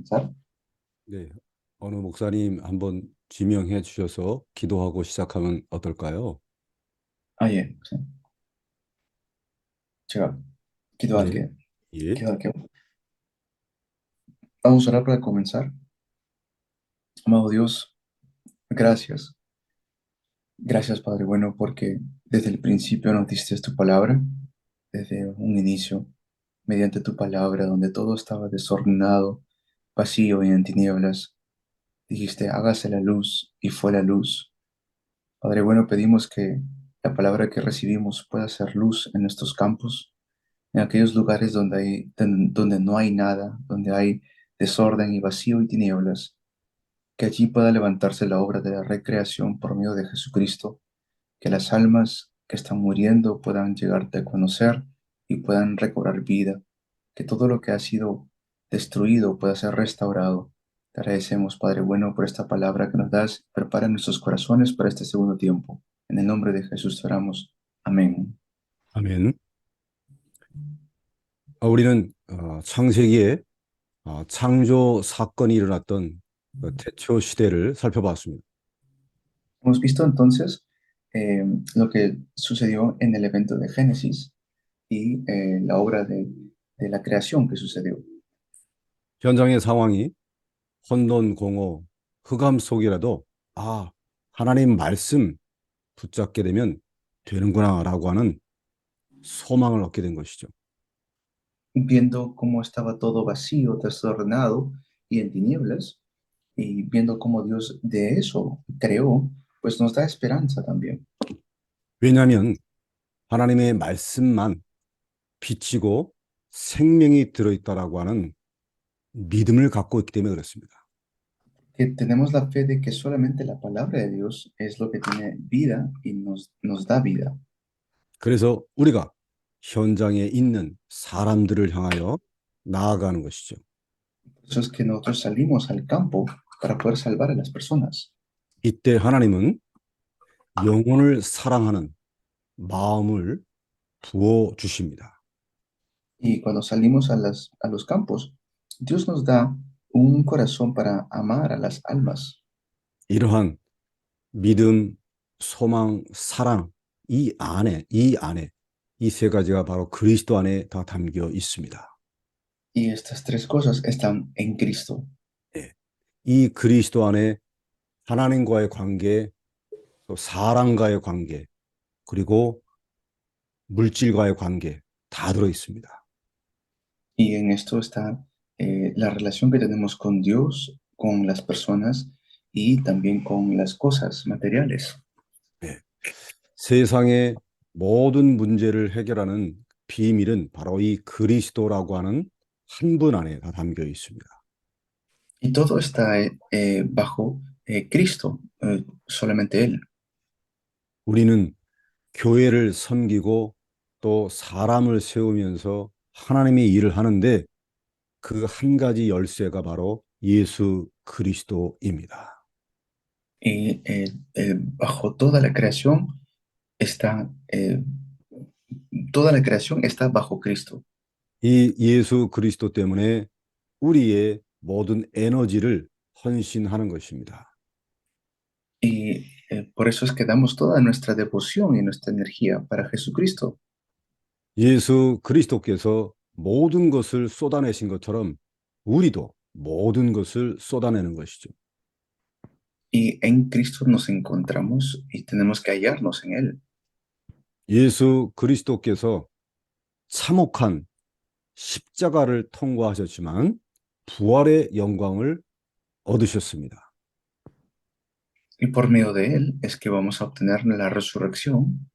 comenzar? 네, 어느 목사님 한번 지명해 주셔서 기도하고 시작하면 어떨까요? Ah, 예, sí. 제가 네, 기도할게요. 예. 기도할게요. Vamos a orar para comenzar. Amado Dios, gracias. Gracias, Padre bueno, porque desde el principio nos diste tu palabra, desde un inicio, mediante tu palabra, donde todo estaba desordenado, vacío y en tinieblas. Dijiste, hágase la luz, y fue la luz. Padre bueno, pedimos que la palabra que recibimos pueda ser luz en estos campos, en aquellos lugares donde no hay nada, donde hay desorden y vacío y tinieblas, que allí pueda levantarse la obra de la recreación por medio de Jesucristo, que las almas que están muriendo puedan llegarte a conocer y puedan recobrar vida, que todo lo que ha sido destruido pueda ser restaurado. Te agradecemos, Padre bueno, por esta palabra que nos das. Prepara nuestros corazones para este segundo tiempo. En el nombre de Jesús te oramos. Amén. 아멘. 우리는 창세기에 창조 사건이 일어났던 그 태초 시대를 살펴봤습니다. Hemos visto entonces lo que sucedió en el evento de Génesis y la obra de la creación que sucedió. 현장의 상황이 혼돈공허, 흑암 속이라도 하나님 말씀 붙잡게 되면 되는구나라고 하는 소망을 얻게 된 것이죠. Viendo cómo estaba todo vacío, desordenado y en tinieblas, y viendo cómo Dios de eso creó, pues nos da esperanza también. 왜냐하면 하나님의 말씀만 비치고 생명이 들어있다라고 하는 믿음을 갖고 있기 때문에 그렇습니다. Que tenemos la fe de que solamente la palabra de Dios es lo que tiene vida y nos da vida. 그래서 우리가 현장에 있는 사람들을 향하여 나아가는 것이죠. Por eso es que nosotros salimos al campo para poder salvar a las personas. 이때 하나님은 영혼을 사랑하는 마음을 부어 주십니다. Y cuando salimos a los campos, Dios nos da un corazón para amar a las almas. 이러한 믿음, 소망, 사랑 이 세 가지가 바로 그리스도 안에 다 담겨 있습니다. Y estas tres cosas están en Cristo. 예. 이 그리스도 안에 하나님과의 관계, 또 사람과의 관계, 그리고 물질과의 관계 다 들어 있습니다. Y en esto está la relación que tenemos con Dios, con las personas y también con las cosas materiales. 예. 세상의 모든 문제를 해결하는 비밀은 바로 이 그리스도라고 하는 한 분 안에 다 담겨 있습니다. Y todo está bajo Cristo, solamente Él. 우리는 교회를 섬기고 또 사람을 세우면서 하나님의 일을 하는데 그 한 가지 열쇠가 바로 예수 그리스도입니다. Y bajo está, eh, toda la creación está bajo Cristo. 이 예수 그리스도 때문에 우리의 모든 에너지를 헌신하는 것입니다. Y por eso es que damos toda nuestra devoción y nuestra energía para Jesucristo. 예수 그리스도께서 모든 것을 쏟아내신 것처럼 우리도 모든 것을 쏟아내는 것이죠. Y en Cristo nos encontramos y tenemos que hallarnos en Él. 예수 그리스도께서 참혹한 십자가를 통과하셨지만 부활의 영광을 얻으셨습니다. Y por medio de Él es que vamos a obtener la resurrección.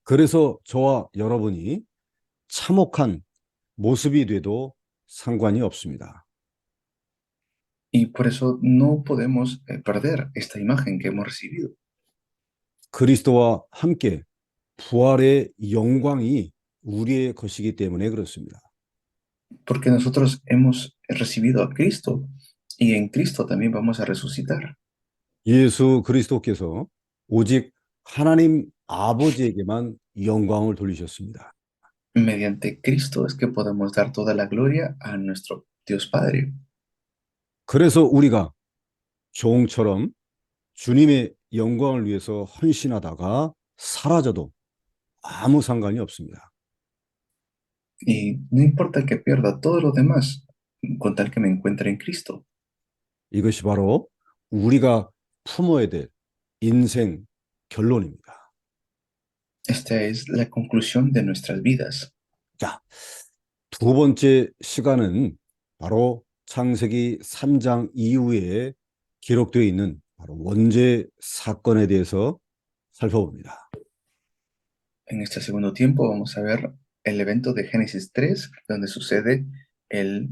그래서 저와 여러분이 참혹한 모습이 돼도 상관이 없습니다. Y por eso no podemos perder esta imagen que hemos recibido. 그리스도와 함께 부활의 영광이 우리의 것이기 때문에 그렇습니다. Porque nosotros hemos recibido a Cristo y en Cristo también vamos a resucitar. 예수 그리스도께서 오직 하나님 아버지에게만 영광을 돌리셨습니다. Mediante Cristo es que podemos dar toda la gloria a nuestro Dios Padre. 그래서 우리가 종처럼 주님의 영광을 위해서 헌신하다가 사라져도 아무 상관이 없습니다. Y no importa que pierda todos los demás, con tal que me encuentre en Cristo. 이것이 바로 우리가 품어야 될 인생 결론입니다. Esta es la conclusión de nuestras vidas. 자, 두 번째 시간은 바로 창세기 3장 이후에 기록되어 있는 바로 원죄 사건에 대해서 살펴봅니다. En este segundo tiempo vamos a ver el evento de Génesis 3, donde sucede el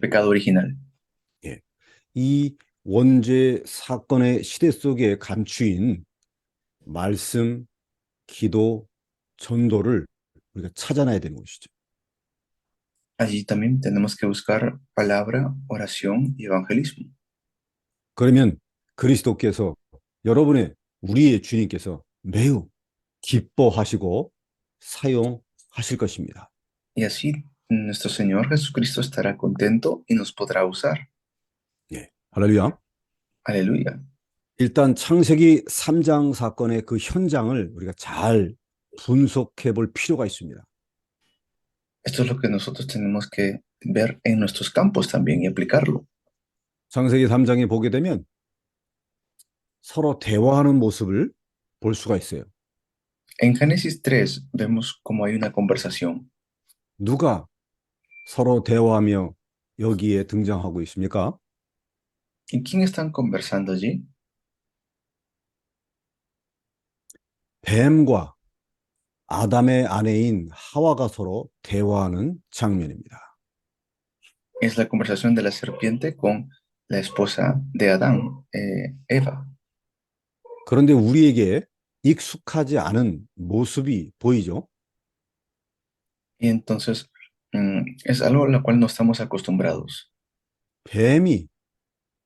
pecado original. 예. 이 원죄 사건의 시대 속에 감추인 말씀, 기도, 전도를 우리가 찾아내야 되는 것이죠. Allí también tenemos que buscar palabra, oración y evangelismo. 그러면 그리스도께서 여러분의 우리의 주님께서 매우 기뻐하시고 사용하실 것입니다. Y así nuestro Señor Jesucristo estará contento y nos podrá usar. 예. 할렐루야. Aleluya. 일단 창세기 3장 사건의 그 현장을 우리가 잘 분석해 볼 필요가 있습니다. Esto es lo que nosotros tenemos que ver en nuestros campos también y aplicarlo. 창세기 3장에 보게 되면 서로 대화하는 모습을 볼 수가 있어요. En Génesis 3 vemos cómo hay una conversación. 누가 서로 대화하며 여기에 등장하고 있습니까? ¿Y quién están conversando allí? 뱀과 아담의 아내인 하와가 서로 대화하는 장면입니다. Es la conversación de la serpiente con la esposa de Adán, Eva. 그런데 우리에게 익숙하지 않은 모습이 보이죠. Y entonces es algo a lo cual no estamos acostumbrados. 뱀이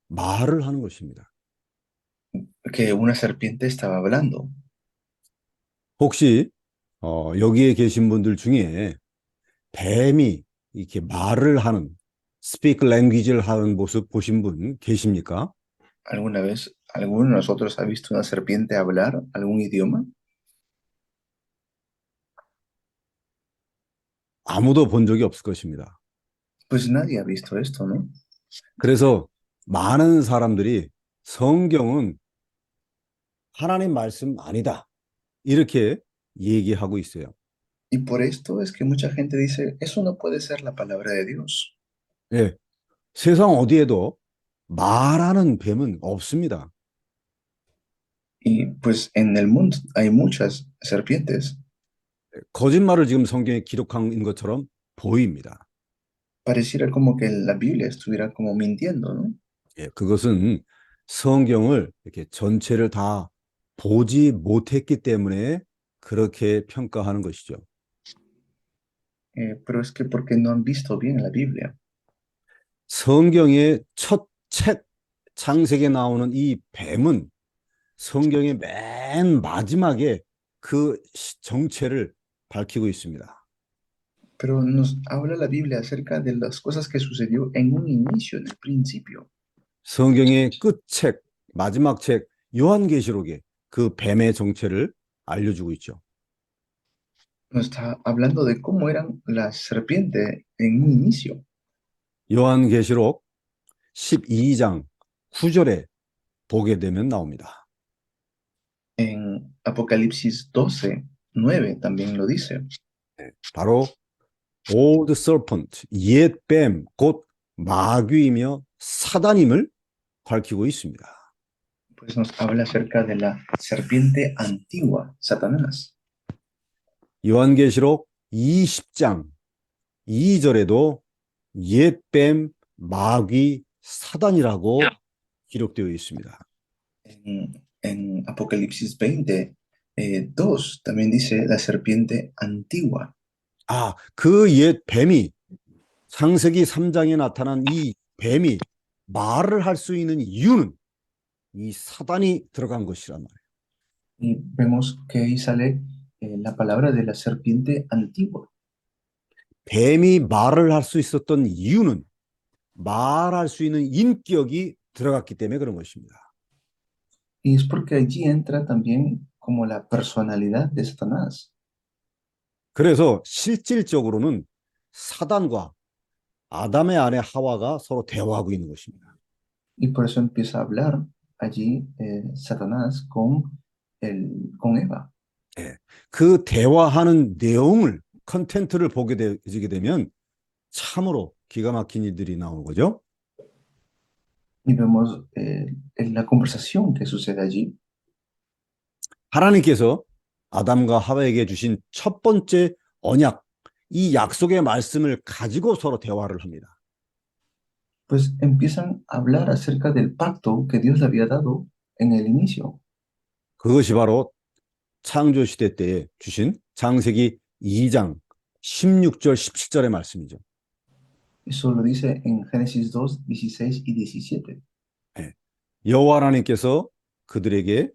말을 하는 것입니다. Que una serpiente estaba hablando. 혹시 여기에 계신 분들 중에 뱀이 이렇게 말을 하는 speak language를 하는 모습 보신 분 계십니까? ¿Alguna vez alguno de nosotros ha visto una serpiente hablar algún idioma? 아무도 본 적이 없을 것입니다. Pues nadie ha visto esto, ¿no? 그래서 많은 사람들이 성경은 하나님 말씀 아니다. 이렇게 얘기하고 있어요. Y por esto es que mucha gente dice, eso no puede ser la palabra de Dios. 예, 세상 어디에도 말하는 뱀은 없습니다. Y pues en el mundo hay muchas serpientes. 거짓말을 지금 성경에 기록한 것처럼 보입니다. Pareciera como que la Biblia estuviera como mintiendo, ¿no? 예, 그것은 성경을 이렇게 전체를 다 보지 못했기 때문에 그렇게 평가하는 것이죠. Pero es que porque no han visto bien la Biblia. 성경의 첫 책 창세기에 나오는 이 뱀은 성경의 맨 마지막에 그 정체를 밝히고 있습니다. Pero nos habla la Biblia acerca de las cosas que sucedió en un inicio, en el principio. 성경의 끝책, 마지막 책 요한계시록에 그 뱀의 정체를 알려주고 있죠. Nos está hablando de cómo eran las serpientes en un inicio. 요한계시록 12장 9절에 보게 되면 나옵니다. En Apocalipsis 12:9 también lo dice. 바로 old serpent, 옛 뱀, 곧 마귀이며 사단임을 밝히고 있습니다. Pues nos habla acerca de la serpiente antigua, Satanás. 요한계시록 20장 2절에도 옛 뱀, 마귀, 사단이라고 기록되어 있습니다. En Apocalipsis 20:2 también dice la serpiente antigua. 아, 그 옛 뱀이 창세기 3장에 나타난 이 뱀이 말을 할 수 있는 이유는 이 사단이 들어간 것이란 말이에요. Y vemos que ahí sale la palabra de la serpiente antigua. 뱀이 말을 할 수 있었던 이유는 말할 수 있는 인격이 들어갔기 때문에 그런 것입니다. Y es porque allí entra también como la personalidad de Satanás. 그래서 실질적으로는 사단과 아담의 아내 하와가 서로 대화하고 있는 것입니다. Y por eso empieza a hablar allí Satanás con Eva. 예. 그 대화하는 내용을 컨텐츠를 보게 되게 되면 참으로 기가 막힌 일들이 나오는 거죠. Y vemos en la conversación que sucede allí. 하나님께서 아담과 하와에게 주신 첫 번째 언약, 이 약속의 말씀을 가지고 서로 대화를 합니다. Pues empiezan a hablar acerca del pacto que Dios le había dado en el inicio. 그것이 바로 창조 시대 때에 주신 창세기 2장 16절 17절의 말씀이죠. Eso lo dice en Génesis 2, 16 y 17. 예. 여호와 하나님께서 그들에게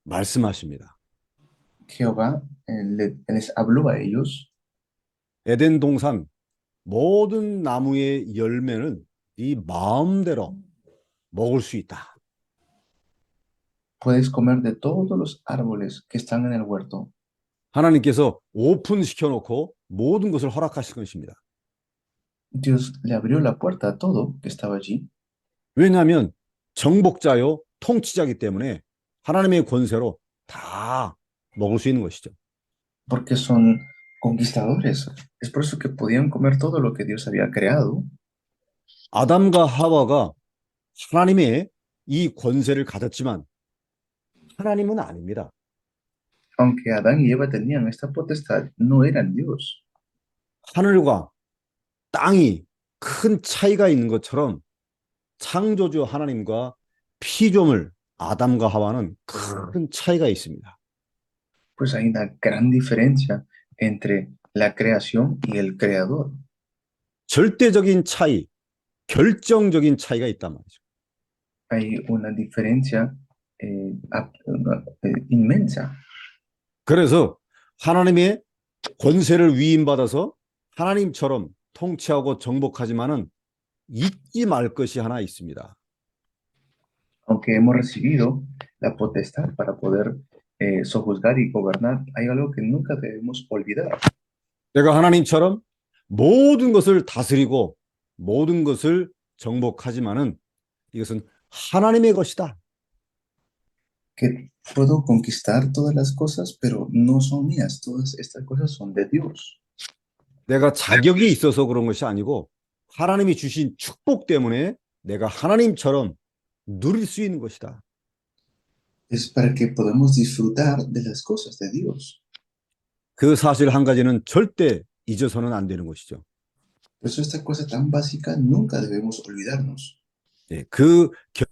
말씀하십니다. Jehová les habló a ellos. 에덴 동산 모든 나무의 열매는 네 마음대로 먹을 수 있다. Puedes comer de todos los árboles que están en el huerto. 하나님께서 오픈시켜 놓고 모든 것을 허락하신 것입니다. Dios le abrió la puerta a todo que estaba allí, 왜냐하면 정복자요 통치자이기 때문에 하나님의 권세로 다 먹을 수 있는 것이죠. porque son conquistadores. Es por eso que podían comer todo lo que Dios había creado. 아담과 하와가 하나님의 이 권세를 가졌지만 하나님은 아닙니다. Aunque Adán y Eva tenían esta potestad, no eran Dios. 하늘과 땅이 큰 차이가 있는 것처럼 창조주 하나님과 피조물 아담과 하와는 큰 차이가 있습니다. Pues hay una gran diferencia entre la creación y el creador. 절대적인 차이, 결정적인 차이가 있단 말이죠. Hay una diferencia inmensa. 그래서 하나님의 권세를 위임받아서 하나님처럼 통치하고 정복하지만은 잊지 말 것이 하나 있습니다. Aunque hemos recibido la potestad para poder sojuzgar y gobernar, hay algo que nunca debemos olvidar. 내가 하나님처럼 모든 것을 다스리고 모든 것을 정복하지만은 이것은 하나님의 것이다. Que puedo conquistar todas las cosas, pero no son mías. Todas estas cosas son de Dios. 내가 자격이 있어서 그런 것이 아니고 하나님이 주신 축복 때문에 내가 하나님처럼 누릴 수 있는 것이다. Es para que podamos disfrutar de las cosas de Dios. 그 사실 한 가지는 절대 잊어서는 안 되는 것이죠. Por eso esta cosa tan básica nunca debemos olvidarnos. 예, 그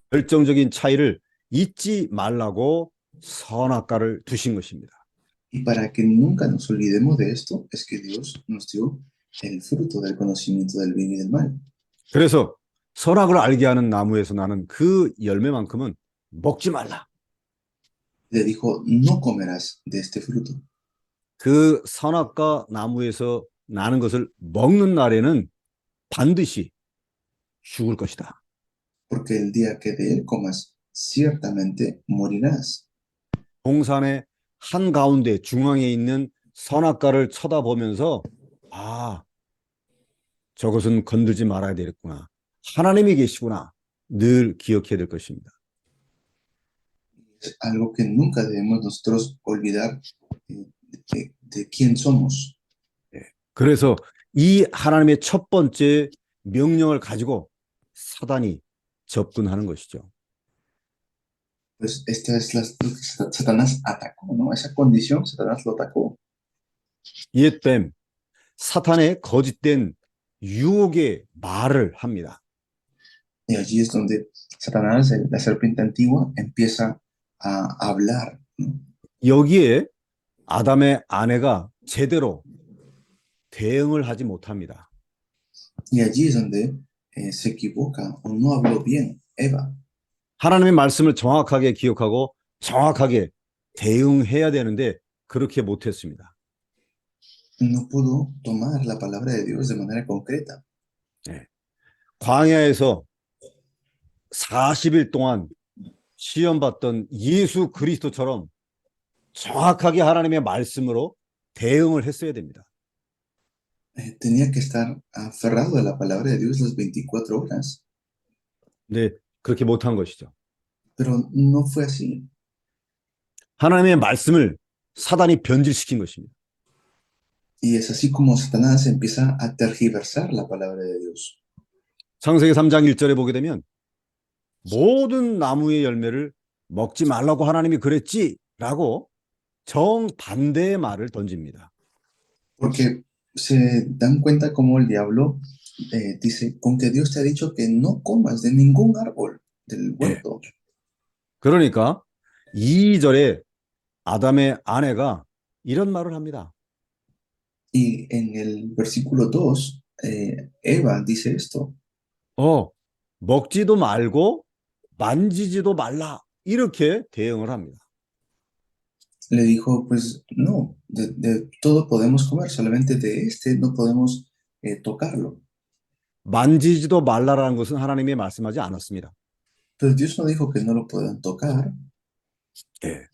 결정적인 차이를 잊지 말라고 선악과를 두신 것입니다. Y para que nunca nos olvidemos de esto, es que Dios nos dio el fruto del conocimiento del bien y del mal. 그래서 선악을 알게 하는 나무에서 나는 그 열매만큼은 먹지 말라. Le dijo, no comerás de este fruto. 그 선악과 나무에서 나는 것을 먹는 날에는 반드시 죽을 것이다. Porque el día que de él comas, ciertamente morirás. 동산의 한가운데 중앙에 있는 선악과를 쳐다보면서 아, 저것은 건들지 말아야 되겠구나. 하나님이 계시구나. 늘 기억해야 될 것입니다. Es algo que nunca debemos nosotros olvidar de quién somos. 그래서 이 하나님의 첫 번째 명령을 가지고 사단이 접근하는 것이죠. Pues esta es lo que Satanás atacó, ¿no? Esa condición, Satanás lo atacó. 옛뱀, 사탄의 거짓된 유혹의 말을 합니다. Y allí es donde Satanás, la serpiente antigua, empieza a hablar, ¿no? 여기에 아담의 아내가 제대로 대응을 하지 못합니다. Y allí es donde se equivoca o no habló bien Eva. 하나님의 말씀을 정확하게 기억하고 정확하게 대응해야 되는데 그렇게 못했습니다. No pudo tomar la palabra de Dios de manera concreta. 네. 광야에서 40일 동안 시험받던 예수 그리스도처럼 정확하게 하나님의 말씀으로 대응을 했어야 됩니다. Tenía que estar aferrado a la palabra de Dios las 24 horas, 근데 그렇게 못한 것이죠. pero no fue así. 하나님의 말씀을 사단이 변질시킨 것입니다. Y es así como Satanás empieza a tergiversar la palabra de Dios. 창세기 3장 1절에 보게 되면 모든 나무의 열매를 먹지 말라고 하나님이 그랬지라고 정반대의 말을 던집니다. Porque se dan cuenta como el diablo dice, con que Dios te ha dicho que no comas de ningún árbol del 예. huerto. 그러니까 2절에 아담의 아내가 이런 말을 합니다. Y en el versículo 2, Eva dice esto, 먹지도 말고 만지지도 말라. 이렇게 대응을 합니다. le dijo, pues no, de todo podemos comer, solamente de este no podemos tocarlo. 만지지도 말라라는 것은 하나님이 말씀하지 않았습니다. Pero Dios no dijo que no lo puedan tocar. 예.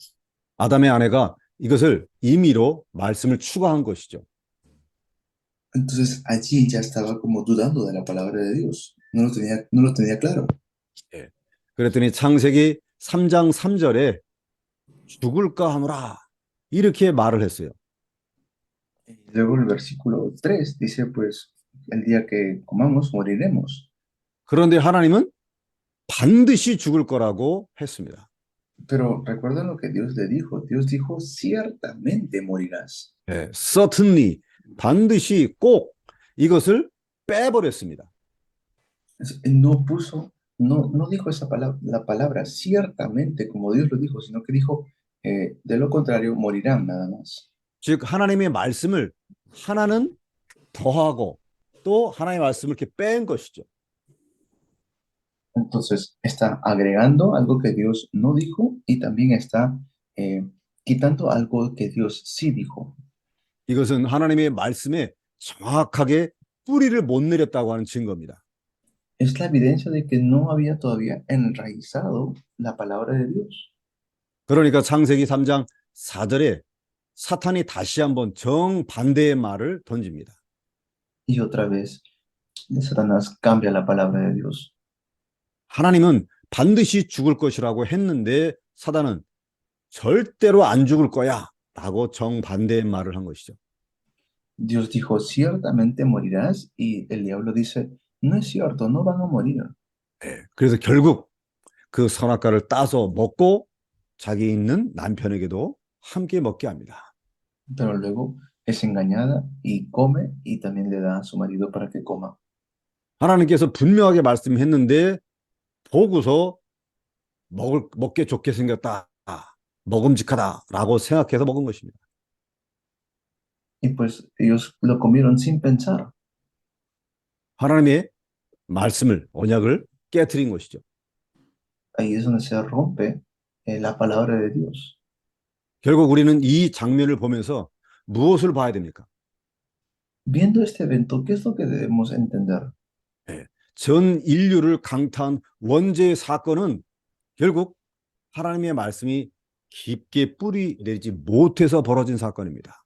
아담의 아내가 이것을 임의로 말씀을 추가한 것이죠. Entonces allí ya estaba como dudando de la palabra de Dios. No lo tenía claro. 예. 그랬더니 창세기 3장 3절에 죽을까 하노라 이렇게 말을 했어요. Y luego el versículo 3 dice, pues el día que comamos moriremos. 그런데 하나님은 반드시 죽을 거라고 했습니다. Pero recuerden lo que Dios le dijo. Dios dijo, ciertamente morirás. 예. Certainly, 반드시 꼭 이것을 빼버렸습니다. No puso, no dijo esa palabra, la palabra ciertamente como Dios lo dijo, sino que dijo, de lo contrario, morirán nada más. 즉 하나님의 말씀을 하나는 더하고 또 하나님의 말씀을 이렇게 뺀 것이죠. Entonces está agregando algo que Dios no dijo y también está quitando algo que Dios sí dijo. 이것은 하나님의 말씀에 정확하게 뿌리를 못 내렸다고 하는 증거입니다. Es la evidencia de que no había todavía enraizado la palabra de Dios. 그러니까 창세기 3장 4절에 사탄이 다시 한번 정반대의 말을 던집니다. Y otra vez, Satanás cambia la palabra de Dios. 하나님은 반드시 죽을 것이라고 했는데 사단은 절대로 안 죽을 거야 라고 정반대의 말을 한 것이죠. Dios dijo, ciertamente morirás, y el diablo dice, no es cierto, no van a morir. 그래서 결국 그 선악과를 따서 먹고 자기 있는 남편에게도 함께 먹게 합니다. Pero luego es engañada y come y también le da a su marido para que coma. 하나님께서 분명하게 말씀했는데 보고서 먹게 좋게 생겼다, 먹음직하다라고 생각해서 먹은 것입니다. Y pues ellos lo comieron sin pensar. 하나님의 말씀을, 언약을 깨트린 것이죠. Ahí es donde se rompe la palabra de Dios. 결국 우리는 이 장면을 보면서 무엇을 봐야 됩니까? Viendo este evento, ¿qué es lo que debemos entender? 전 인류를 강타한 원죄의 사건은 결국 하나님의 말씀이 깊게 뿌리 내리지 못해서 벌어진 사건입니다.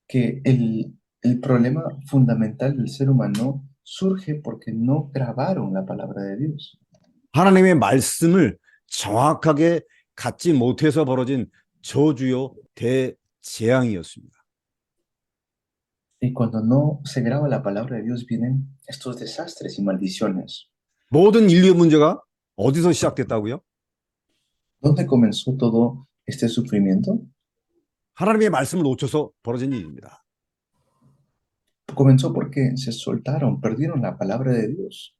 Que el problema fundamental del ser humano surge porque no grabaron la palabra de Dios. 하나님의 말씀을 정확하게 갖지 못해서 벌어진 저주요 대재앙이었습니다. Y cuando no se graba la palabra de Dios, vienen estos desastres y maldiciones. 모든 인류의 문제가 어디서 시작됐다고요? ¿Dónde comenzó todo este sufrimiento? 하나님의 말씀을 놓쳐서 벌어진 일입니다. Comenzó porque se soltaron, perdieron la palabra de Dios.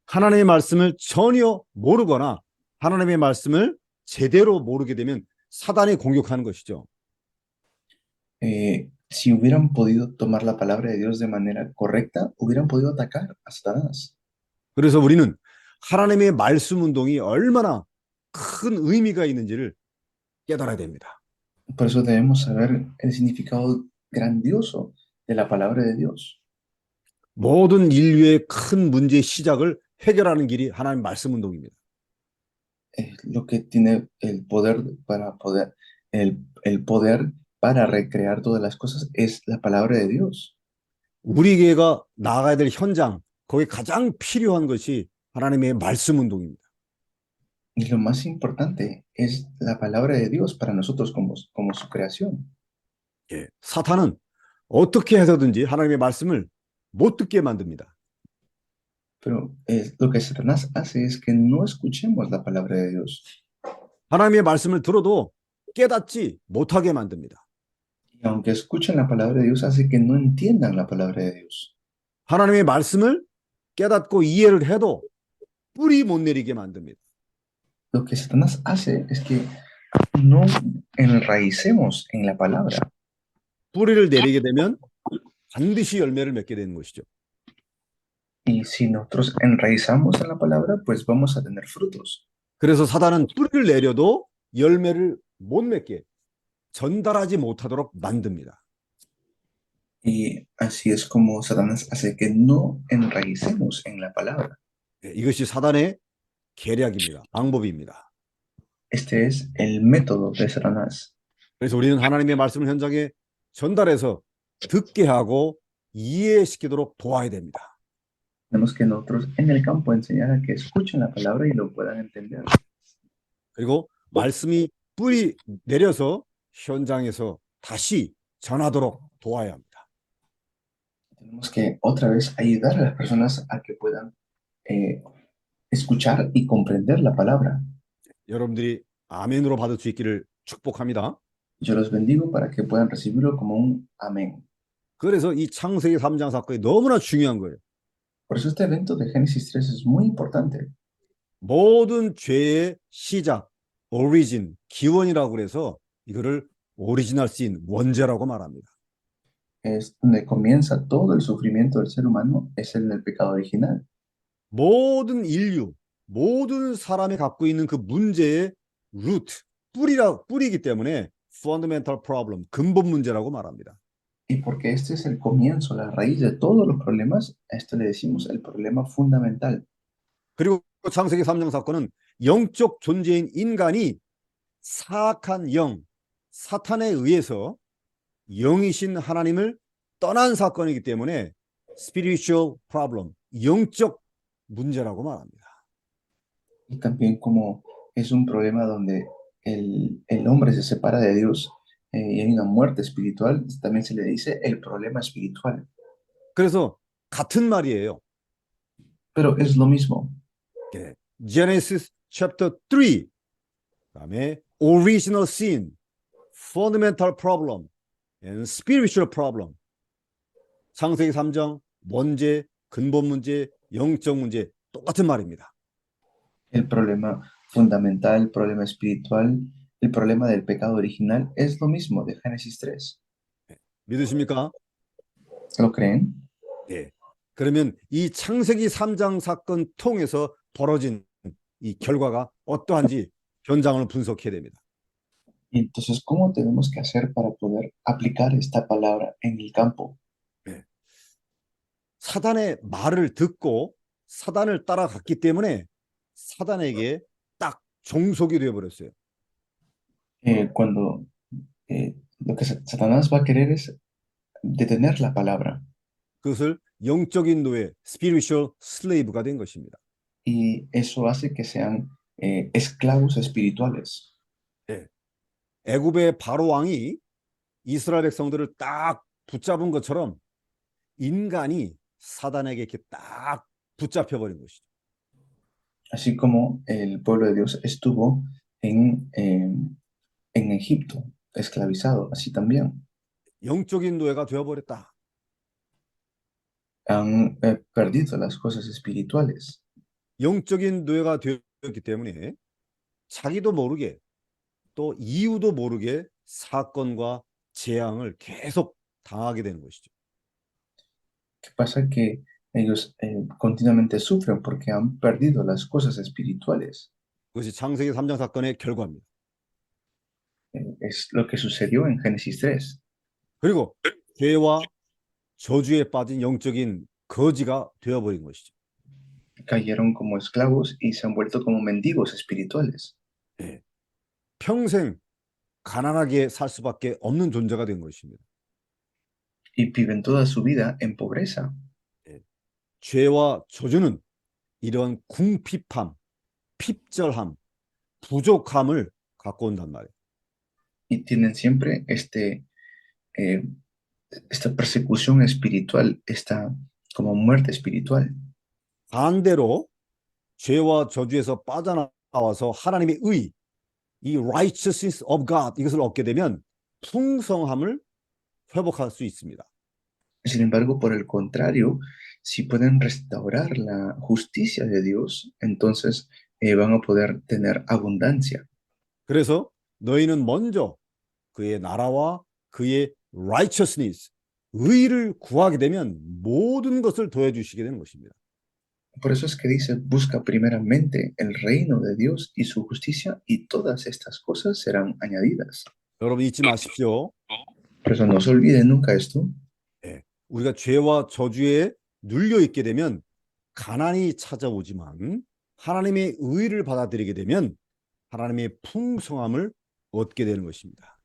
하나님의 말씀을 전혀 모르거나 하나님의 말씀을 제대로 모르게 되면 사단이 공격하는 것이죠. Si hubieran podido tomar la palabra de Dios de manera correcta, hubieran podido atacar a Satanás. 그래서 우리는 하나님의 말씀 운동이 얼마나 큰 의미가 있는지를 깨달아야 됩니다. Por eso debemos saber el significado grandioso de la palabra de Dios. 모든 인류의 큰 문제의 시작을 해결하는 길이 하나님 말씀 운동입니다. Lo que tiene el poder para poder, el poder para recrear todas las cosas es la palabra de Dios. 우리 교회가 나아가야 될 현장, 거기 가장 필요한 것이 하나님의 말씀 운동입니다. Y lo más importante es la palabra de Dios para nosotros como su creación. 예, 사탄은 어떻게 해서든지 하나님의 말씀을 못 듣게 만듭니다. Pero lo que Satanás hace es que no escuchemos la palabra de Dios. 하나님의 말씀을 들어도 깨닫지 못하게 만듭니다. Y aunque escuchen la palabra de Dios, hace que no entiendan la palabra de Dios. 하나님의 말씀을 깨닫고 이해를 해도 뿌리 못 내리게 만듭니다. Lo que Satanás hace es que no enraicemos en la palabra. 뿌리를 내리게 되면 반드시 열매를 맺게 되는 것이죠. Y si nosotros enraizamos en la palabra, pues vamos a tener frutos. 그래서 사단은 뿌리를 내려도 열매를 못 맺게 전달하지 못하도록 만듭니다. Y así es como Satanás hace que no enraicemos en la palabra. 이것이 사단의 계략입니다. 방법입니다. Este es el método de Satanás. 그래서 우리는 하나님의 말씀을 현장에 전달해서 듣게 하고 이해시키도록 도와야 됩니다. Tenemos que nosotros en el campo enseñar a que escuchen la palabra y lo puedan entender. 그리고 말씀이 뿌리 내려서 현장에서 다시 전하도록 도와야 합니다. Tenemos que otra vez ayudar a las personas a que puedan escuchar y comprender la palabra. 여러분들이 아멘으로 받을 수 있기를 축복합니다. Yo los bendigo para que puedan recibirlo como un amén. 그래서 이 창세기 3장 사건이 너무나 중요한 거예요. Por eso este evento de Génesis 3 es muy importante. 모든 죄의 시작, 오리진, 기원이라고 그래서 이거를 오리지널 신, 원죄라고 말합니다. Es donde comienza todo el sufrimiento del ser humano, es en el pecado original. 모든 인류, 모든 사람이 갖고 있는 그 문제의 루트, 뿌리이기 때문에 fundamental problem, 근본 문제라고 말합니다. Y porque este es el comienzo, la raíz de todos los problemas, a esto le decimos el problema fundamental. 그리고 창세기 3장 사건은 영적 존재인 인간이 사악한 영, 사탄에 의해서 영이신 하나님을 떠난 사건이기 때문에 spiritual problem, 영적 문제라고 말합니다. Y también como es un problema donde el hombre se separa de Dios y hay una muerte espiritual, también se le dice el problema espiritual. 그래서 같은 말이에요. Pero es lo mismo. Genesis chapter 3, 그다음에 original sin, fundamental problem, and spiritual problem. 창세기 3장 원죄, 근본 문제, 영적 문제 똑같은 말입니다. El problema fundamental, el problema espiritual, el problema del pecado original es lo mismo de Génesis 3. 믿으십니까? ¿Lo creen? 네. 그러면 이 창세기 3장 사건 통해서 벌어진 이 결과가 어떠한지 현장을 분석해야 됩니다. Y entonces, ¿cómo tenemos que hacer para poder aplicar esta palabra en el campo? 네. 사단의 말을 듣고 사단을 따라갔기 때문에 사단에게 딱 종속이 되어버렸어요. Cuando lo que Satanás va a querer es detener la palabra. 그것을 영적인 노예, spiritual slave가 된 것입니다. Y eso hace que sean esclavos espirituales. 네. 애굽의 바로 왕이 이스라엘 백성들을 딱 붙잡은 것처럼 인간이 사단에게 이렇게 딱 붙잡혀 버린 것이죠. Así como el pueblo de Dios estuvo en Egipto, esclavizado, así también. 영적인 노예가 되어버렸다. Han perdido las cosas espirituales. 영적인 노예가 되었기 때문에 자기도 모르게 또 이유도 모르게 사건과 재앙을 계속 당하게 되는 것이죠. ¿Qué pasa? Que ellos continuamente sufren porque han perdido las cosas espirituales. 그것이 창세기 3장 사건의 결과입니다. Es lo que sucedió en Génesis 3. 그리고 죄와 저주에 빠진 영적인 거지가 되어버린 것이죠. Cayeron como esclavos y se han vuelto como mendigos espirituales. 예. 평생 가난하게 살 수밖에 없는 존재가 된 것입니다. Y viven toda su vida en pobreza. 예. 죄와 저주는 이런 궁핍함, 핍절함, 부족함을 갖고 온단 말이에요. Y tienen siempre esta persecución espiritual, esta como muerte espiritual. 반대로 죄와 저주에서 빠져나와서 하나님의 의, 이 righteousness of God 이것을 얻게 되면 풍성함을 회복할 수 있습니다. Sin embargo, por el contrario, si pueden restaurar la justicia de Dios, entonces van a poder tener abundancia. 그래서 너희는 먼저 그의 나라와 그의 righteousness, 의를 구하게 되면 모든 것을 더해 주시게 되는 것입니다. Por eso es que dice, busca primeramente el reino de Dios y su justicia, y todas estas cosas serán añadidas. 여러분 잊지 마십시오. Por eso no se olviden nunca esto. 예, 우리가 죄와 저주에 눌려 있게 되면 가난이 찾아오지만 하나님의 의를 받아들이게 되면 하나님의 풍성함을 얻게 되는 것입니다.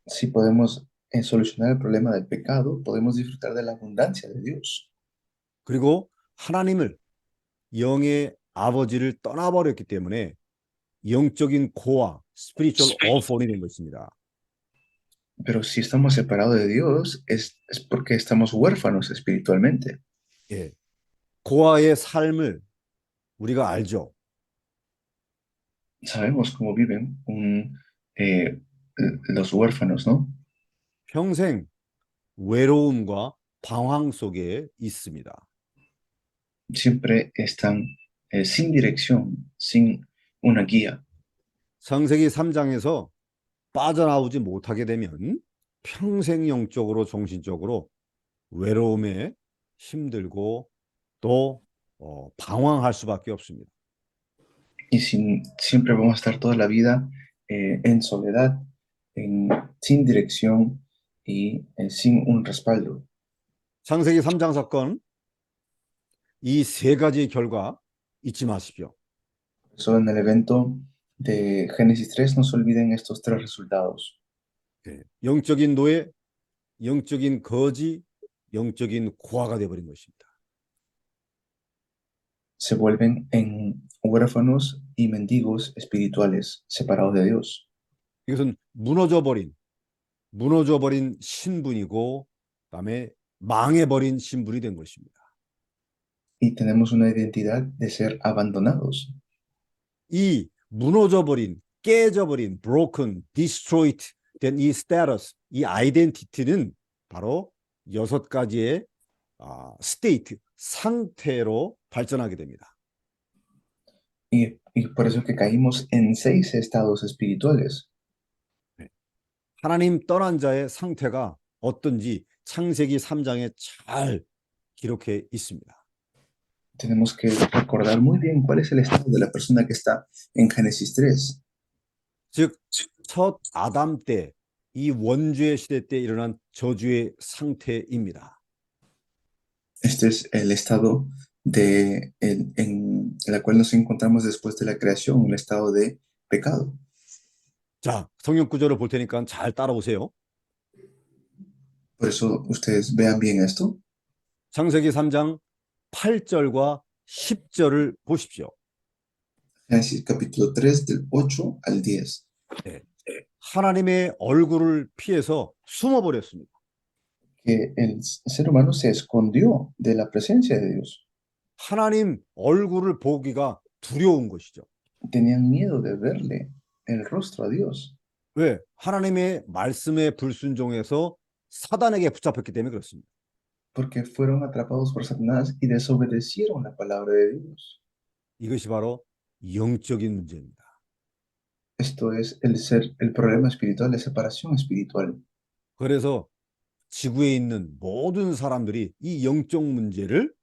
Si podemos solucionar el problema del pecado, podemos disfrutar de la abundancia de Dios. 그리고 하나님을 영의 아버지를 떠나버렸기 때문에 영적인 고아, spiritual orphan이 된 것입니다. Pero si estamos separados de Dios, es porque estamos huérfanos espiritualmente. 예, 고아의 삶을 우리가 알죠. Sabemos cómo viven eh, los huérfanos, ¿no? 평생 외로움과 방황 속에 있습니다. Siempre están sin dirección, sin una guía. 창세기 3장에서 빠져나오지 못하게 되면 평생 영적으로 정신적으로 외로움에 힘들고 또 방황할 수밖에 없습니다. Y siempre vamos a estar toda la vida en soledad, sin dirección y sin un respaldo. 창세기 3장 사건 이 세 가지의 결과 잊지 마십시오. Solo en el evento de Génesis 3 no se olviden estos tres resultados. 영적인 노예, 영적인 거지, 영적인 고아가 되어버린 것입니다. Se vuelven en huérfanos y mendigos espirituales separados de Dios. 이것은 무너져버린 신분이고 그다음에 망해버린 신분이 된 것입니다. Y tenemos una identidad de ser abandonados. 이 무너져버린, 깨져버린, broken, destroyed 된 이 status, 이 아이덴티티는 바로 6가지의 state, 상태로 발전하게 됩니다. Y por eso que caímos en 6 estados espirituales. 하나님 떠난 자의 상태가 어떤지 창세기 3장에 잘 기록해 있습니다. Tenemos que recordar muy bien cuál es el estado de la persona que está en Génesis 3. 즉, 첫 아담 때, 이 원죄 시대 때 일어난 저주의 상태입니다. Este es el estado en la cual nos encontramos después de la creación, el estado de pecado. 자, 성경 구절을 볼 테니까 잘 따라오세요. Por eso ustedes vean bien esto. 창세기 3장 8절과 10절을 보십시오. Génesis capítulo 3 del 8 al 10. 네. 하나님의 얼굴을 피해서 숨어버렸습니다. Que el ser humano se escondió de la presencia de Dios. 하나님 얼굴을 보기가 두려운 것이죠. Tenían miedo de verle el rostro a Dios. 왜? 하나님의 말씀에 불순종해서 사단에게 붙잡혔기 때문에 그렇습니다. Porque fueron atrapados por Satanás y desobedecieron la palabra de Dios. 이것이 바로 영적인 문제입니다. Esto es el problema espiritual, la separación espiritual. 그래서 지구에 있는 모든 사람들이 이 영적 문제를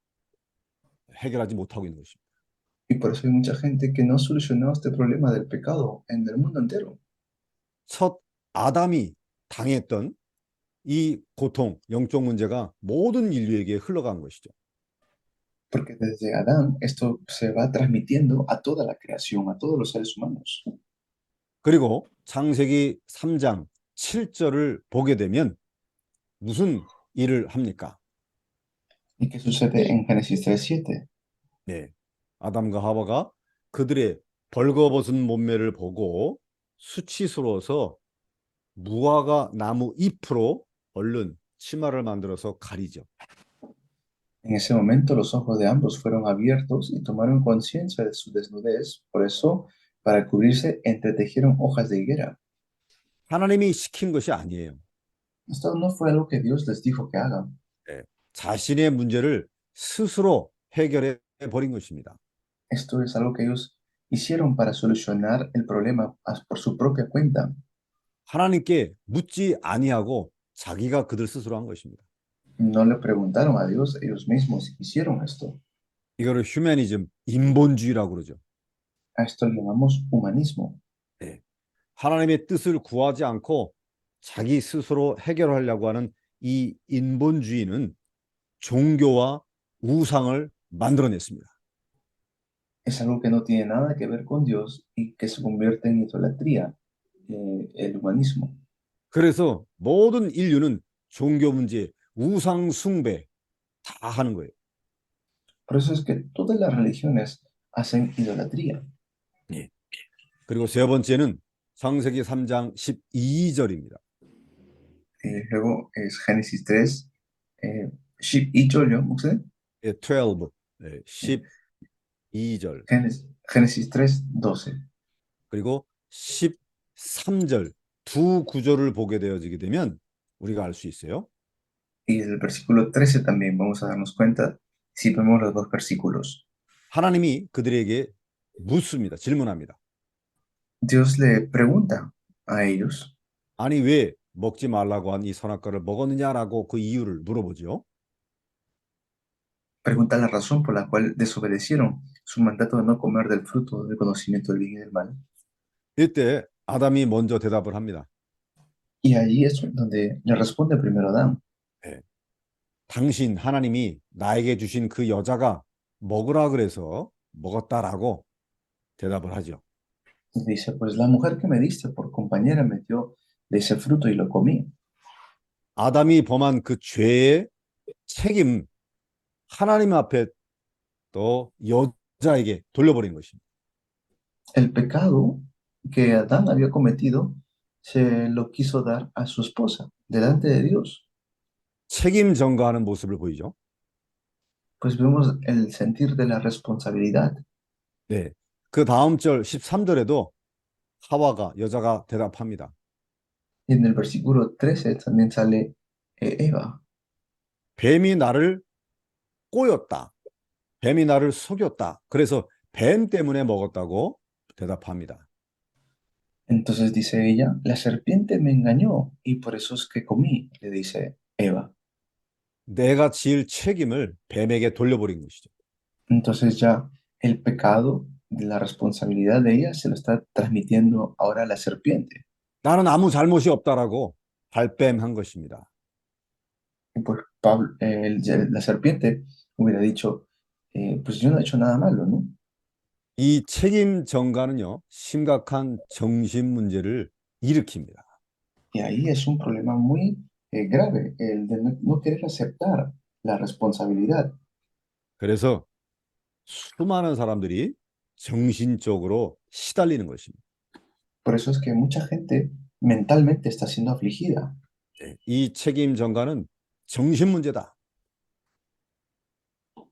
해결하지 못하고 있는 것입니다. Y por eso hay mucha gente que no ha solucionado este problema del pecado en el mundo entero. 첫 아담이 당했던 이 고통, 영적 문제가 모든 인류에게 흘러간 것이죠. porque desde Adán esto se va transmitiendo a toda la creación, a todos los seres humanos. 그리고 창세기 3장 7절을 보게 되면 무슨 일을 합니까? ¿Y qué sucede en Génesis 3:7? 네. 아담과 하와가 그들의 벌거벗은 몸매를 보고 수치스러워서 무화과 나무 잎으로 얼른 치마를 만들어서 가리죠. En ese momento los ojos de ambos fueron abiertos y tomaron conciencia de su desnudez. Por eso, para cubrirse, entretejieron hojas de higuera. 하나님이 시킨 것이 아니에요. Esto no fue algo que Dios les dijo que hagan. 네. 자신의 문제를 스스로 해결해 버린 것입니다. Esto es algo que ellos hicieron para solucionar el problema por su propia cuenta. 하나님께 묻지 아니하고 자기가 그들 스스로 한 것입니다. No le preguntaron a Dios, ellos mismos hicieron esto. 이거를 휴머니즘, 인본주의라고 그러죠. A esto le llamamos humanismo. 네. 하나님의 뜻을 구하지 않고 자기 스스로 해결하려고 하는 이 인본주의는 종교와 우상을 만들어냈습니다. Es algo que no tiene nada que ver con Dios y que se convierte en idolatría, el humanismo. 그래서 모든 인류는 종교 문제, 우상 숭배 다 하는 거예요. Por eso es que todas las religiones hacen idolatría. 예. 그리고 세 번째는 창세기 3장 12절입니다. Luego es Génesis 3, Ship y Chollo, ¿usted? 12, 12절. Génesis 3:12. 그리고 13절 두 구절을 보게 되어지게 되면 우리가 알 수 있어요. Y el versículo 13 también vamos a darnos cuenta si vemos los dos versículos. 하나님이 그들에게 묻습니다. 질문합니다. Dios le pregunta a ellos, 아니 왜 먹지 말라고 한 이 선악과를 먹었느냐라고 그 이유를 물어보죠. pregunta la razón por la cual desobedecieron su mandato de no comer del fruto del conocimiento del bien y del mal. 이때 아담이 먼저 대답을 합니다. Y allí es donde le responde primero Adán. 네. 당신 하나님이 나에게 주신 그 여자가 먹으라 그래서 먹었다라고 대답을 하죠. Y dice, pues la mujer que me diste por compañera me dio de ese fruto y lo comí. 아담이 범한 그 죄의 책임 하나님 앞에 또 여자에게 돌려버린 것입니다. El pecado que Adán había cometido se lo quiso dar a su esposa delante de Dios. 책임 전가하는 모습을 보이죠. Pues vemos el sentir de la responsabilidad. 네. 그 다음 절 13절에도 하와가 여자가 대답합니다. Y en el versículo 13 también sale Eva. 뱀이 나를 꼬였다. 뱀이 나를 속였다. 그래서 뱀 때문에 먹었다고 대답합니다. Entonces dice ella, la serpiente me engañó y por eso es que comí, le dice Eva. 내가 지을 책임을 뱀에게 돌려버린 것이죠. Entonces ya el pecado de la responsabilidad de ella se lo está transmitiendo ahora a la serpiente. 나는 아무 잘못이 없다라고 발뺌한 것입니다. Y pues Pablo, la serpiente hubiera dicho, pues yo no he hecho nada malo, ¿no? 이 책임 전가는요, 심각한 정신 문제를 일으킵니다. Y ahí es un problema muy grave, el de no querer aceptar la responsabilidad. 그래서 수많은 사람들이 정신적으로 시달리는 것입니다. Por eso es que mucha gente mentalmente está siendo afligida. 이 책임 전가는 정신 문제다.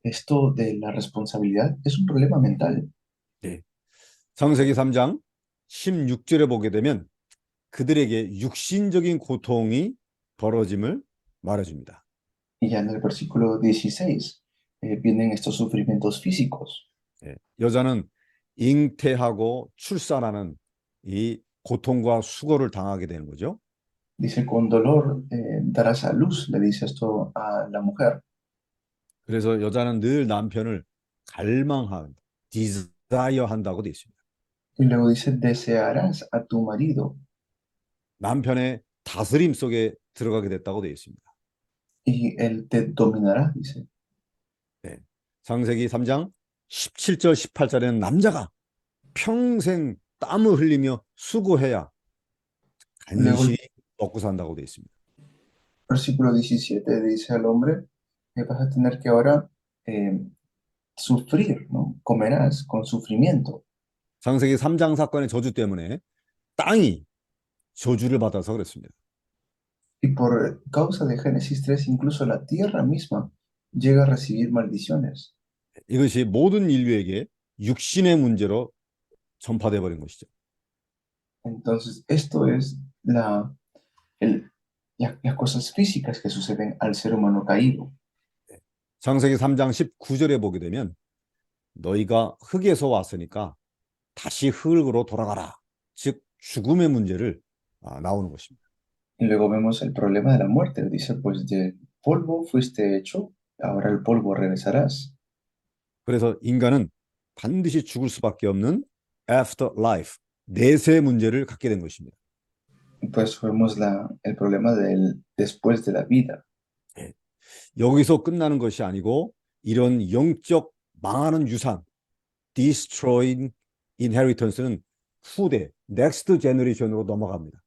Esto de la responsabilidad es un problema mental. 네. 창세기 3장 16절에 보게 되면 그들에게 육신적인 고통이 벌어짐을 말해줍니다. Y ya en el versículo 16 vienen estos sufrimientos físicos. 네. 여자는 잉태하고 출산하는 이 고통과 수고를 당하게 되는 거죠. Dice, con dolor darás a luz, le dice esto a la mujer. 그래서 여자는 늘 남편을 갈망한, 디자이어 한다고 되어 있습니다. Y luego dice, desearás a tu marido. 남편의 다스림 속에 들어가게 됐다고 되어 있습니다. Y él te dominará, dice. 네. 창세기 3장 17절 18절에는 남자가 평생 땀을 흘리며 수고해야 Luego 간신히 먹고 산다고 되어 있습니다. versículo 17 dice al hombre, vas a tener que ahora eh, sufrir, ¿no? Comerás con sufrimiento. 창세기 3장 사건의 저주 때문에 땅이 저주를 받아서 그랬습니다. Y por causa de Génesis 3, incluso la tierra misma llega a recibir maldiciones. 이것이 모든 인류에게 육신의 문제로 전파돼 버린 것이죠. Entonces, esto es el- las cosas físicas que suceden al ser humano caído. 창세기 3장 19절에 보게 되면 너희가 흙에서 왔으니까 다시 흙으로 돌아가라. 즉 죽음의 문제를 나오는 것입니다. Y luego vemos el problema de la muerte. Dice, pues del polvo fuiste hecho, ahora al polvo regresarás. 그래서 인간은 반드시 죽을 수밖에 없는 afterlife, 내세 문제를 갖게 된 것입니다. Y pues vemos el problema del después de la vida. 여기서 끝나는 것이 아니고 이런 영적 망하는 유산, destroying inheritance는 후대, next generation으로 넘어갑니다.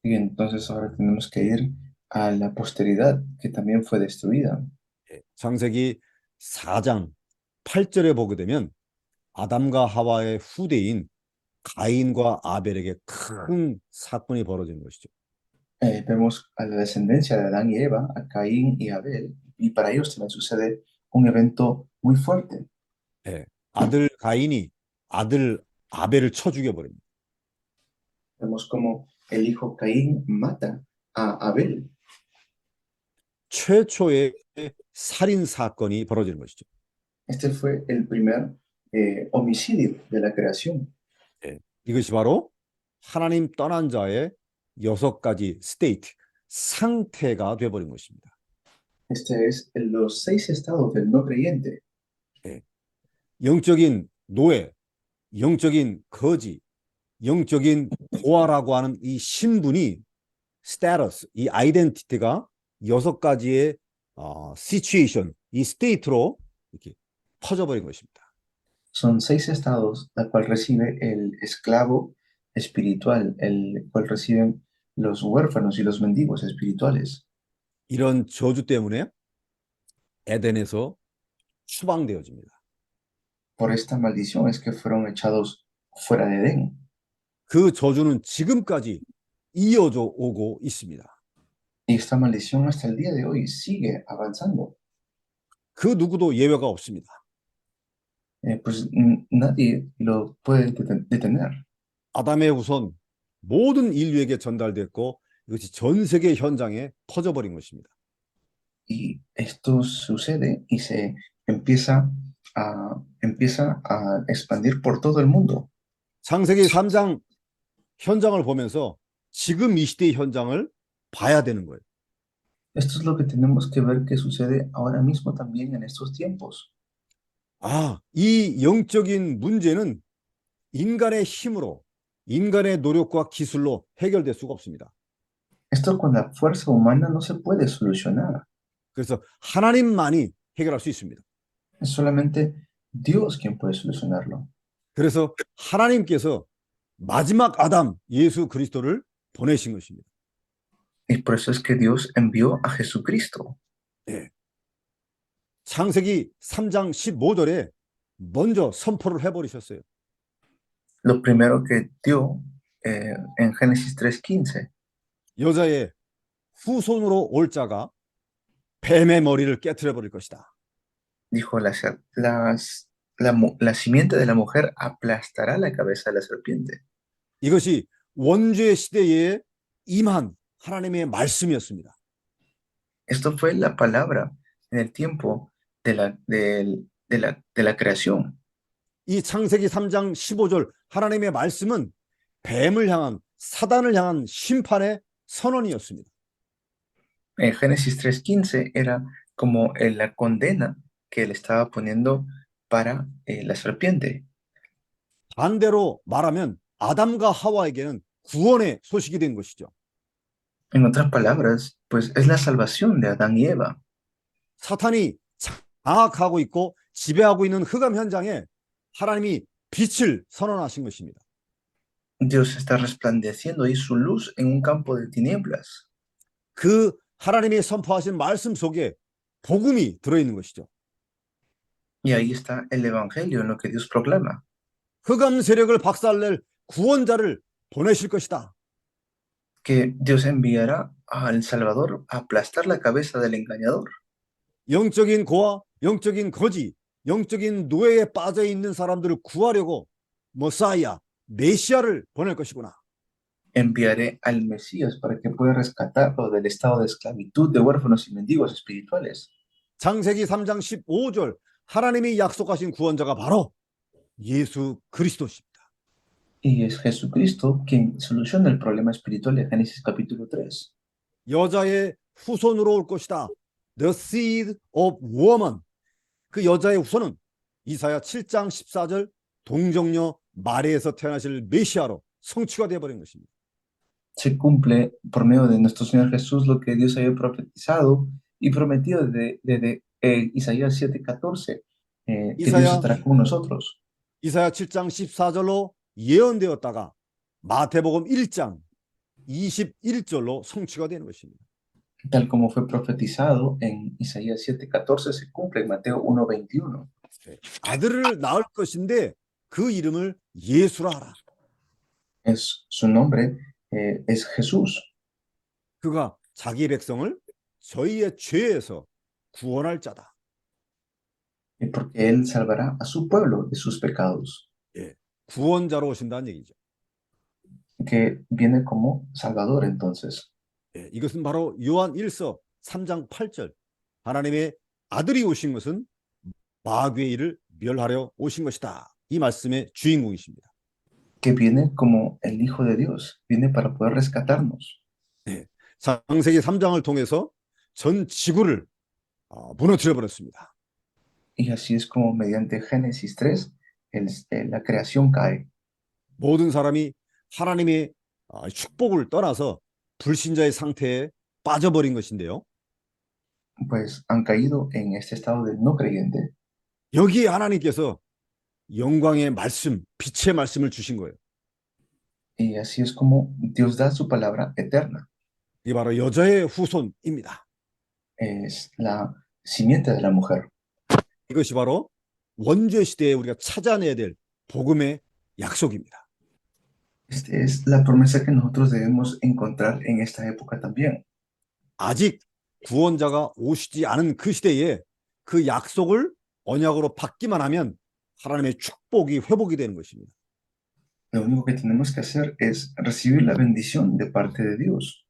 Y entonces ahora tenemos que ir a la posteridad que también fue destruida. 창세기 4장 8절에 보게 되면 아담과 하와의 후대인 가인과 아벨에게 큰 사건이 벌어지는 것이죠. Vemos a la descendencia de Adán y Eva, a Caín y Abel, y para ellos también sucede un evento muy fuerte. 아들 가인이 아들 아벨을 쳐 죽여버립니다. Vemos como el hijo Caín mata a Abel. 최초의 살인 사건이 벌어지는 것이죠. Este fue el primer homicidio de la creación. 이것이 바로 하나님 떠난 자의 6가지 스테이트, 상태가 되어버린 것입니다. Este es los 6 estados del no creyente. 영적인 노예, 영적인 거지, 영적인 고아라고 하는 이 신분이 스테이터스, 이 아이덴티티가 6가지의 시츄에이션, 이 스테이트로 이렇게 퍼져버린 것입니다. Son 6 estados, la cual recibe el esclavo espiritual, el cual reciben los huérfanos y los mendigos espirituales. 이런 저주 때문에 에덴에서 추방되어집니다. Por esta maldición es que fueron echados fuera de Edén. 그 저주는 지금까지 이어져 오고 있습니다. Y esta maldición hasta el día de hoy sigue avanzando. 그 누구도 예외가 없습니다. Pues nadie lo puede detener. 아담의 후손 모든 인류에게 전달됐고 이것이 전 세계 현장에 퍼져버린 것입니다. Y esto sucede y se empieza a expandir por todo el mundo. 창세기 3장 현장을 보면서 지금 이 시대의 현장을 봐야 되는 거예요. Esto es lo que tenemos que ver que sucede ahora mismo también en estos tiempos. 이 영적인 문제는 인간의 힘으로, 인간의 노력과 기술로 해결될 수가 없습니다. Esto con la fuerza humana no se puede solucionar. 그래서 하나님만이 해결할 수 있습니다. Es solamente Dios quien puede solucionarlo. 그래서 하나님께서 마지막 아담 예수 그리스도를 보내신 것입니다. Y por eso es que Dios envió a Jesucristo. 창세기 3장 15절에 먼저 선포를 해버리셨어요. Lo primero que dio en Génesis 3:15, 여자의 후손으로 올 자가 뱀의 머리를 깨트려 버릴 것이다. dijo, la simiente de la mujer aplastará la cabeza de la serpiente. 이것이 원죄 시대에 임한 하나님의 말씀이었습니다. Esto fue la palabra en el tiempo de la creación. 이 창세기 3장 15절 하나님의 말씀은 뱀을 향한 사단을 향한 심판의 선언이었습니다. En Génesis 3:15 era como la condena que él estaba poniendo para la serpiente. 반대로 말하면 아담과 하와에게는 구원의 소식이 된 것이죠. En otras palabras, pues es la salvación de Adán y Eva. 사탄이 장악하고 있고 지배하고 있는 흑암 현장에 하나님이 빛을 선언하신 것입니다. Dios está resplandeciendo ahí su luz en un campo de tinieblas. 그 하나님이 선포하신 말씀 속에 복음이 들어있는 것이죠. Y ahí está el Evangelio en lo que Dios proclama. 흑암 세력을 박살낼 구원자를 보내실 것이다. Que Dios enviará al Salvador a aplastar la cabeza del engañador. 영적인 고아, 영적인 거지, 영적인 노예에 빠져 있는 사람들을 구하려고 머사이아, 메시아를 보낼 것이구나. Enviaré al Mesías para que pueda rescatarlo del estado de esclavitud de huérfanos y mendigos espirituales. 창세기 3장 15절 하나님이 약속하신 구원자가 바로 예수 그리스도십니다. Y es Jesucristo quien soluciona el problema espiritual de Génesis capítulo 3. 여자의 후손으로 올 것이다. The seed of woman. 그 여자의 후손은 이사야 7장 14절 동정녀 마리에서 태어나실 메시아로 성취가 되어버린 것입니다. Se cumple por medio de nuestro Señor Jesús lo que Dios había profetizado y prometido desde Isaías 7:14, que Dios 이사야 estará con nosotros. 이사야 7장 14절로 예언되었다가 마태복음 1장 21절로 성취가 되는 것입니다. Tal como fue profetizado en Isaías 7:14, se cumple en Mateo 1:21. 아들을 낳을 것인데 그 이름을 예수라 하라. Su nombre es Jesús, 그가 자기 백성을 저희의 죄에서 구원할 자다. porque Él salvará a su pueblo de sus pecados, 구원자로 오신다는 얘기죠. que viene como Salvador entonces. 이것은 바로 요한 1서 3장 8절 하나님의 아들이 오신 것은 마귀의 일을 멸하려 오신 것이다. 이 말씀의 주인공이십니다. Que viene como el Hijo de Dios, viene para poder rescatarnos. 창세기 3장을 통해서 전 지구를 무너뜨려 버렸습니다. Y así es como mediante Génesis 3, la creación cae. 모든 사람이 하나님의 축복을 떠나서 불신자의 상태에 빠져버린 것인데요. Pues han caído en este estado de no creyente. 여기에 하나님께서 영광의 말씀, 빛의 말씀을 주신 거예요. Y así es como Dios da su palabra eterna. 이게 바로 여자의 후손입니다. Es la simiente de la mujer. 이것이 바로 원죄 시대에 우리가 찾아내야 될 복음의 약속입니다. Esta es la promesa que nosotros debemos encontrar en esta época también. 아직 구원자가 오시지 않은 그 시대에 그 약속을 언약으로 받기만 하면 하나님의 축복이 회복이 되는 것입니다. Lo único que tenemos que hacer es recibir la bendición de parte de Dios.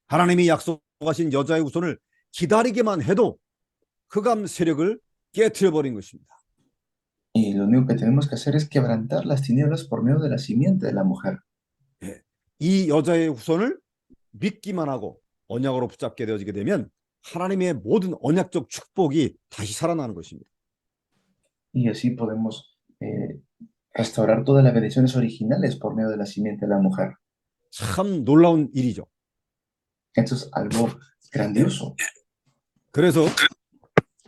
하나님이 약속하신 여자의 후손을 기다리기만 해도 흑암 세력을 깨트려 버린 것입니다. Y lo único que tenemos que hacer es quebrantar las tinieblas por medio de la simiente de la mujer. 이 여자의 후손을 믿기만 하고 언약으로 붙잡게 되어지게 되면 하나님의 모든 언약적 축복이 다시 살아나는 것입니다. Y así podemos restaurar todas las bendiciones originales por medio de la simiente de la mujer. 참 놀라운 일이죠. Esto es algo grandioso. 그래서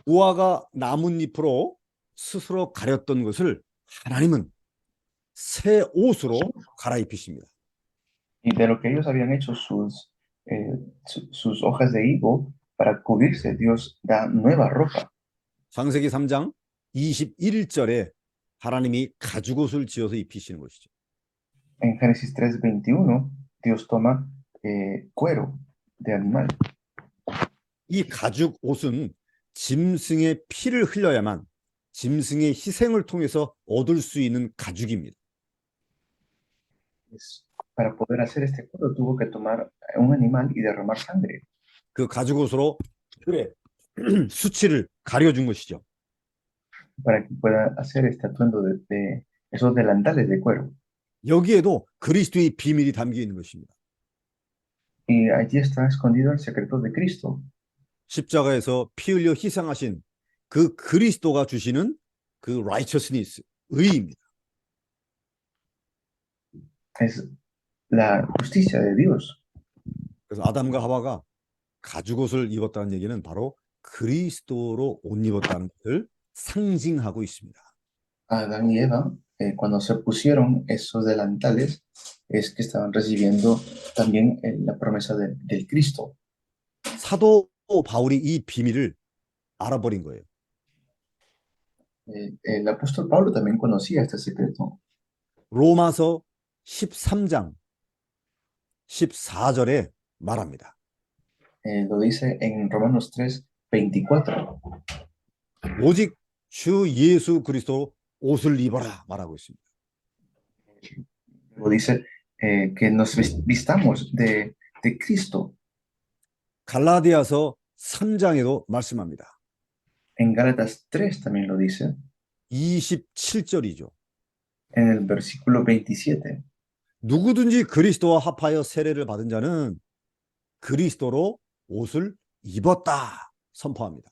우아가 나뭇잎으로 스스로 가렸던 것을 하나님은 새 옷으로 갈아입히십니다. Y de lo que ellos habían hecho sus hojas de higo para cubrirse, Dios da nueva ropa. 창세기 3장 21절에 하나님이 가죽옷을 지어서 입히시는 것이죠. En Génesis 3:21, Dios toma cuero de animal. 이 가죽옷은 짐승의 피를 흘려야만 짐승의 희생을 통해서 얻을 수 있는 가죽입니다. Para poder hacer este cuero tuvo que tomar un animal y derramar sangre. 그 가죽옷으로 그래 수치를 가려준 것이죠. Para que pueda hacer este atuendo de esos delantales de cuero. 여기에도 그리스도의 비밀이 담겨 있는 것입니다. Y allí está escondido el secreto de Cristo. 십자가에서 피 흘려 희생하신 그 그리스도가 주시는 그 righteousness, 의입니다. Es la justicia de Dios. 그래서 아담과 하와가 가죽옷을 입었다는 얘기는 바로 그리스도로 옷 입었다는 것을 상징하고 있습니다. Adán y Eva, cuando se pusieron esos delantales, es que estaban recibiendo también la promesa del Cristo. 사도 바울이 이 비밀을 알아버린 거예요. El apóstol Pablo también conocía este secreto. 로마서 13장 14절에 말합니다. Lo dice en Romanos 3:24. 오직 주 예수 그리스도 옷을 입어라 말하고 있습니다. Lo dice que nos vistamos de Cristo. 갈라디아서 3장에도 말씀합니다. En Gálatas 3 también lo dice, 27절이죠. en el versículo 27. 누구든지 그리스도와 합하여 세례를 받은 자는 그리스도로 옷을 입었다 선포합니다.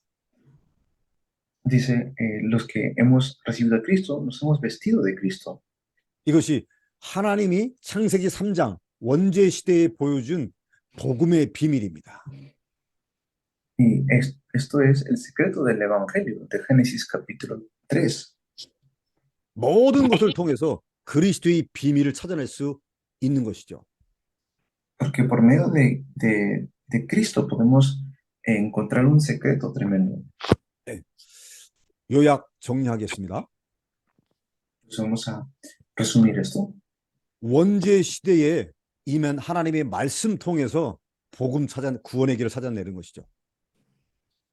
Dice, los que hemos recibido a Cristo, nos hemos vestido de Cristo. 이것이 하나님이 창세기 3장 원죄 시대에 보여준 복음의 비밀입니다. Y esto es el secreto del Evangelio de Génesis capítulo 3. 모든 것을 통해서 그리스도의 비밀을 찾아낼 수 있는 것이죠. Porque por medio de Cristo podemos encontrar un secreto tremendo. 네. 요약 정리하겠습니다. Entonces vamos a resumir esto. 원죄 시대에 임한 하나님의 말씀 통해서 복음 구원의 길을 찾아내는 것이죠.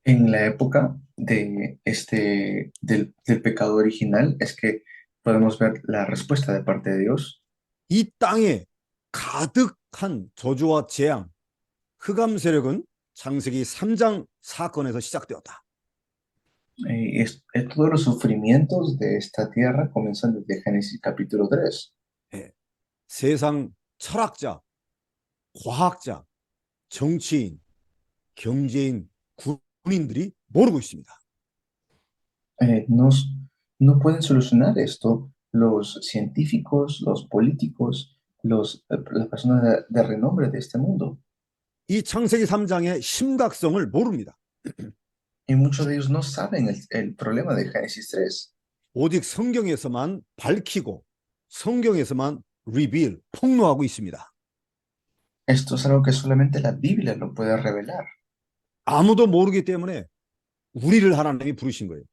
En la época del pecado original es que podemos ver la respuesta de parte de Dios. 이 땅에 가득한 저주와 재앙, 흑암 세력은 창세기 3장 사건에서 시작되었다. Todos los sufrimientos de esta tierra comienzan desde Génesis capítulo 3. 네. 세상 철학자, 과학자, 정치인, 경제인, 군인들이 모르고 있습니다. No pueden solucionar esto los científicos, los políticos, las personas de renombre de este mundo. 이 창세기 3장의 심각성을 모릅니다. Y muchos de ellos no saben el problema de Génesis 3. 오직 성경에서만 밝히고 성경에서만 reveal, 폭로하고 있습니다. Esto es algo que solamente la Biblia lo puede revelar. 아무도 모르기 때문에 우리를 하나님이 부르신 거예요.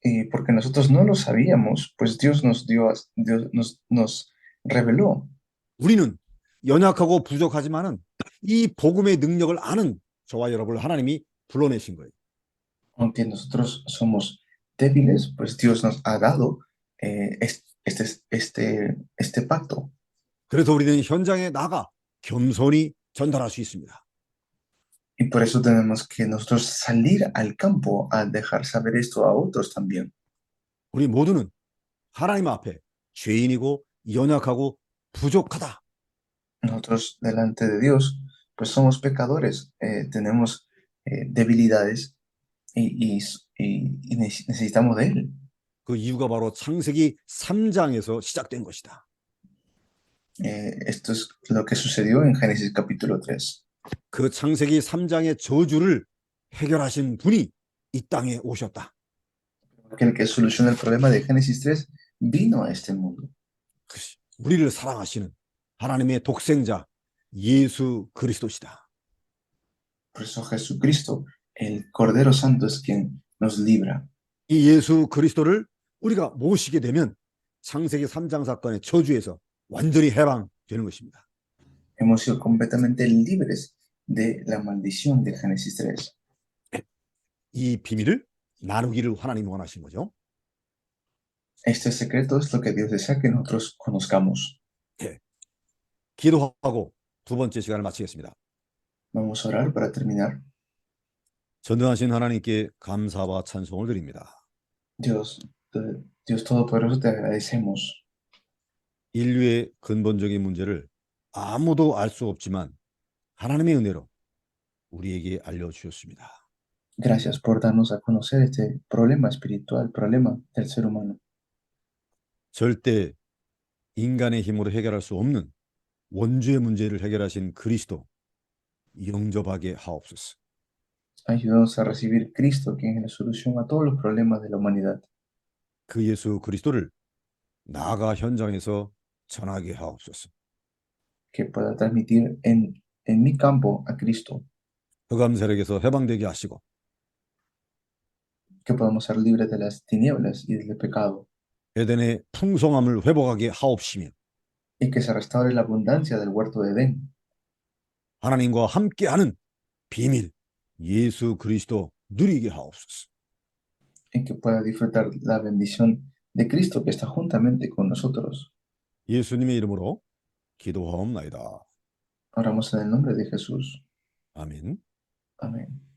Y porque nosotros no lo sabíamos, pues Dios nos reveló. 우리는 연약하고 부족하지만은 이 복음의 능력을 아는 저와 여러분을 하나님이 불러내신 거예요. Aunque nosotros somos débiles, pues Dios nos ha dado este pacto. 그래서 우리는 현장에 나가 겸손히 전달할 수 있습니다. Y por eso tenemos que nosotros salir al campo a dejar saber esto a otros también. 우리 모두는 하나님 앞에 죄인이고 연약하고 부족하다. Nosotros delante de Dios, pues somos pecadores, tenemos debilidades y necesitamos de Él. 그 이유가 바로 창세기 3장에서 시작된 것이다. Esto es lo que sucedió en Génesis capítulo 3. 그 창세기 3장의 저주를 해결하신 분이 이 땅에 오셨다. Que el que soluciona el problema de Génesis 3 vino a este mundo. 우리를 사랑하시는 하나님의 독생자 예수 그리스도시다. Por eso Jesucristo, el Cordero Santo, es quien nos libra. 이 예수 그리스도를 우리가 모시게 되면 창세기 3장 사건의 저주에서 완전히 해방되는 것입니다. Hemos sido completamente libres de la maldición de Génesis 3. 이 비밀을 나누기를 하나님이 원하신 거죠. Este secreto es lo que Dios desea que nosotros conozcamos. 네. 기도하고 두 번째 시간을 마치겠습니다. Vamos a orar para terminar. 전능하신 하나님께 감사와 찬송을 드립니다. Dios Todopoderoso, te agradecemos. 인류의 근본적인 문제를 아무도 알 수 없지만 하나님의 은혜로 우리에게 알려주셨습니다. Gracias por darnos a conocer este problema espiritual, problema del ser humano. 절대 인간의 힘으로 해결할 수 없는 원죄의 문제를 해결하신 그리스도 영접하게 하옵소서. Ayúdanos a recibir Cristo, quien es la solución a todos los problemas de la humanidad. 그 예수 그리스도를 나아가 현장에서 전하게 하옵소서. Que pueda transmitir en mi campo a Cristo. 흑암 세력에서 해방되게 하시고 Que podamos ser libres de las tinieblas y del pecado. 에덴의 풍성함을 회복하게 하옵시며 Y que se restaure la abundancia del huerto de Edén. 하나님과 함께하는 비밀 예수 그리스도 누리게 하옵소서. Y que pueda disfrutar la bendición de Cristo que está juntamente con nosotros. 예수님의 이름으로 기도하옵나이다. Oramos en el nombre de Jesús. 아멘. Amén.